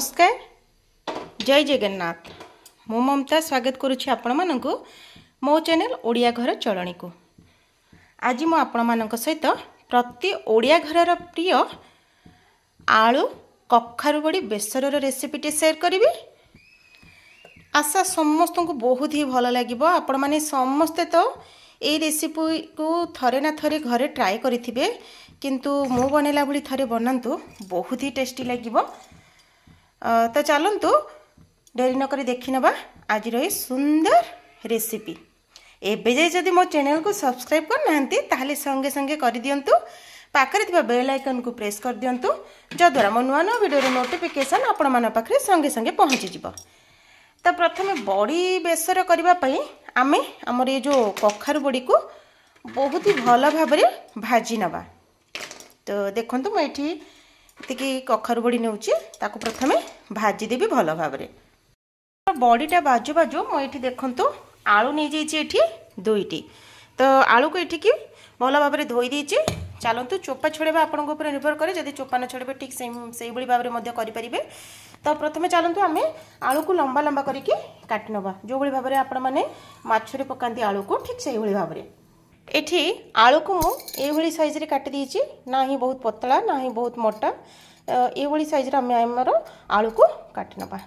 नमस्कार जय जगन्नाथ मु ममता स्वागत करुछि आपण मानकु मो चैनल ओडिया घर चलणी को। आज मु आपण मानक सहित प्रति ओडिया घरर प्रिय आलू कखारु बड़ी बेसर रेसिपीटी शेयर करी। आशा समस्त को बहुत ही भल लगे। आपण माने समस्ते तो ये रेसिपी को थरे ना थरे घरे ट्राए करिथिबे, किंतु मु बनेला भली थरे बनातु बहुत ही टेस्टी लगिबो। तो चलतु डेरी नक देखी नवा आज ये सुंदर रेसिपी। एबे जाए जदि मो चैनल को सब्सक्राइब करना ताहले संगे संगे कर दियंतु, पाखरे थिबा बेल आइकन को प्रेस कर दियंतु, जद्वारा मो नुआ नुआ वीडियो नोटिफिकेशन आपण मान पाखरे संगे संगे पहुंची जिवो। तो प्रथमे बड़ी बेसर करबा पई आमे हमर ये जो कखारु बड़ी को बहुत ही भल भाव भाजी नवा। तो देखंतु मैं एठी एतिकी कखारु बड़ी नेउची, ताको प्रथमे भाजी देबी भल भाव। बड़ीटा बाजू बाजू मुझे देखंतु आलू नहीं जाइए एठी दुईटी। तो आलू को एठी की भल भाव धोई देइछि। चलतु चोपा छड़ेबा आपन को ऊपर निर्भर करे, जदि चोपा न छड़ेबे ठीक सेही बड़ी भाव मध्य करि परिबे। तो प्रथमे चलतु आमे आलू को लंबा लंबा करिकि काटि नबा, जो बड़ी भाव आपण माने माछरे पकांती आलू को ठीक सेही बड़ी भाव। एठी आलू को मु ए भली साइज रे काटि दीछि, ना ही बहुत पतला ना ही बहुत मोटा, ए भली साइज रे आमे हमर आलू को काटि नबा।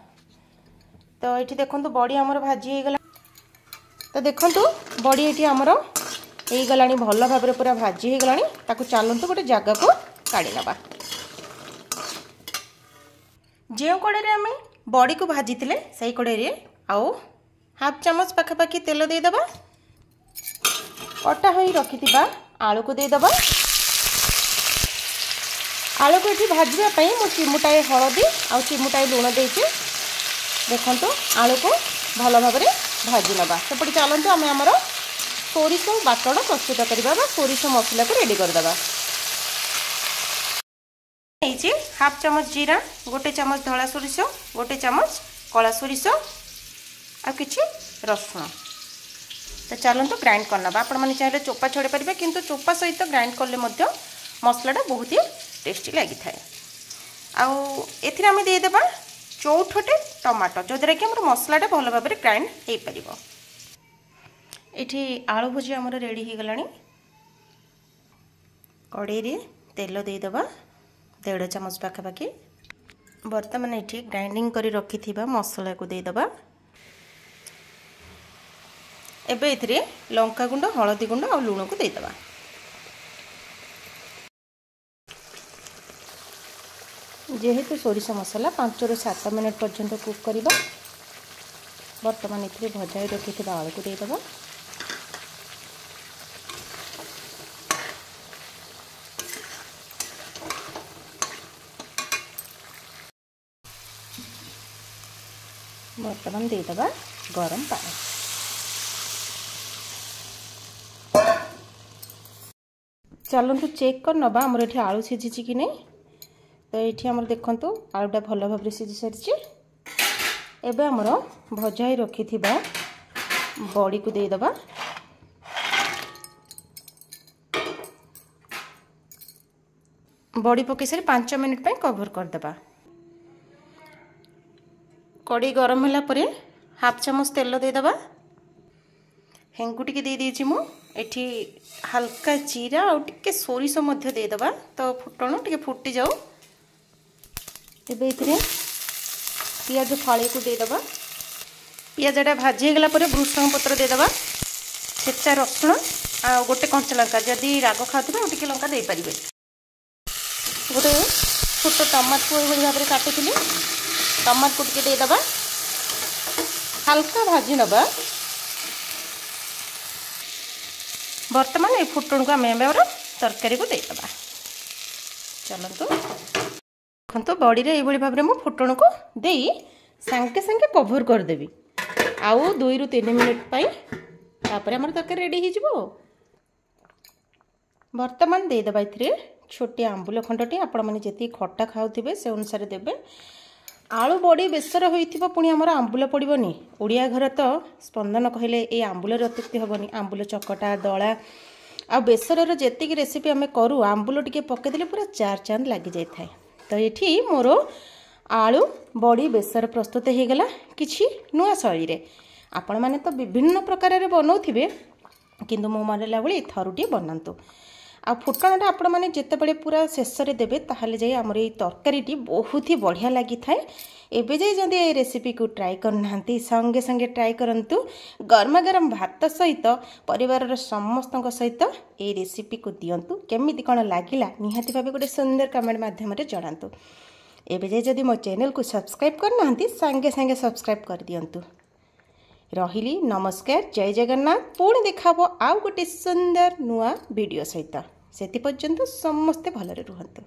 तो एठी देखंतु बड़ी हमर भाजी हे गला। तो देखंतु बड़ी एठी हमर हे गलानी भल भाबरे पूरा भाजी हे गलानी। ताकू चालंतु गोटे जगह को काढी नबा। जे कड़े रे आमे बड़ी को भाजी थिले सही कड़े रे आउ हाफ चम्मच पाखा पाखी तेल दे दबा। कटा होई रखिथिबा आलू को दे दबा। आलू को एठी भाजबा पई मु चिमुटाए हळदी आ चिमुटाए लूण देछि। देखंतु आलू को भल भाव भाजी नबा। सेपटे चलतु आम आमर सोरिष बाटण प्रस्तुत करवा, सोरिष मसला को रेडी करदबा। हाफ चम्मच जीरा, गोटे चम्मच धला सोरिष, गोटे चम्मच कला सोरिष आ किछि रसुण। तो चलतु ग्राइंड करना। आपण मैंने चाहिए चोपा छड़े पारे, किंतु चोपा सहित ग्राइंड कले मसलाटा बहुत ही टेस्टी लगी थाए। आउ आम देदेबा चौठटे टमाटो, जो द्वारा कि आम मसलाटा भल भाव ग्राइंड हो पार। ये आलू भुजी आमर रेडी हो गलानी। कड़े रे तेल देदेबा 1.5 चम्मच पाखापाखि। बर्तमान ये ग्राइंडिंग कर रखि मसला को देदेबा। एबे इथिरे लंका गुंड, हळदी गुंड और लूण को देदेबा। जेहेतु सोरिष मसला 5 ରୁ 7 मिनट पर्यंत कुक करबा। वर्तमान इथिरे भजाई रखिथिबा आलू को देदेबा। वर्तमान देदेबा गरम पानी। चलतु चेक कर नबा आमर ये आलू सीझी कि नहीं। तो ये आमर देखंतु आलूटा भल भाव सीझी सारी। एबे आमर भजाई रखि बड़ी को देदेबा। बड़ी पकई सारी 5 मिनट पे कवर करदेबा। कड़ी गरम होला परे हाफ चम्मच तेल देदेबा। हेंगु टिके दे देछि मु एठी, हल्का जीरा और टिके सोरिष मध्य देदेबा। तो फुटण टिके फुटी जाऊ। एबे इथिरे पियाज फाड़ी को देदेबा। पियाजटा भाजी गला परे भृषंग पत्र देदेबा, छेचा रसुण आ गोटे कंचा लंका, जदि राग खाउथिबा टिके लंका दे परिबे। गोटे छोट टमाटर को एभली भाबरे काटिथिली, टमाटर को टिके देदेबा। हल्का भाजी नबा। वर्तमान ये फुटण को आम तरकारी को देदेबा। चलतु देखो बड़ी रे ये भाव में फुटण को दे सांगे सांगे कभर करदेवी। आउ 2 ରୁ 3 मिनट तापर आम तरकारी रेडी हो। वर्तमान देदेबा इथिरे छोटी आंबुल खंडटी। आपण मैंने जी खट्टा खाऊे से अनुसार देवे। आलू बड़ी बेसर होइथिबो, पुणी आमर आंबुल पड़ोनी। ओडिया घर तो स्पंदन कहले ये आंबुल अत्युक्ति हेनी। आंबुल चकटा दला आ बेसर जेतिकी रेसिपी आम करूँ आंबुल टिके पकईदेले पूरा चार चांद लगी जाए। तो ये मोर आलू बड़ी बेसर प्रस्तुत हो गला किछि नुआ शैली रे। आपण माने तो विभिन्न प्रकार रे बनाउथिबे किंतु मो मानला बळी थरुटी बनांतु। आ फुटणटा आपण माने जेते बळे पूरा शेष रे देबे ताहाले जाई हमर ए तरकारीटी बहुत ही बढ़िया लागि थाए। एबे जाई जदि ए रेसिपी को ट्राई करनांती संगे संगे ट्राई करंतु। गरमा गरम भात सहित परिवार रो समस्त सहित ए रेसिपी को दियंतु। केमिति कोन लागिला निहाती भाबे गोटे सुंदर कमेंट माध्यम रे जणांतु। एबे जाई जदि मो चैनल को सब्सक्राइब करनांती संगे संगे सब्सक्राइब कर दियंतु। रहिली नमस्कार जय जगन्नाथ। पुणी देखाबो आउ गोटे सुंदर नुआ वीडियो सहित। सेति पर्यंत समस्ते भलरे रुहंतु।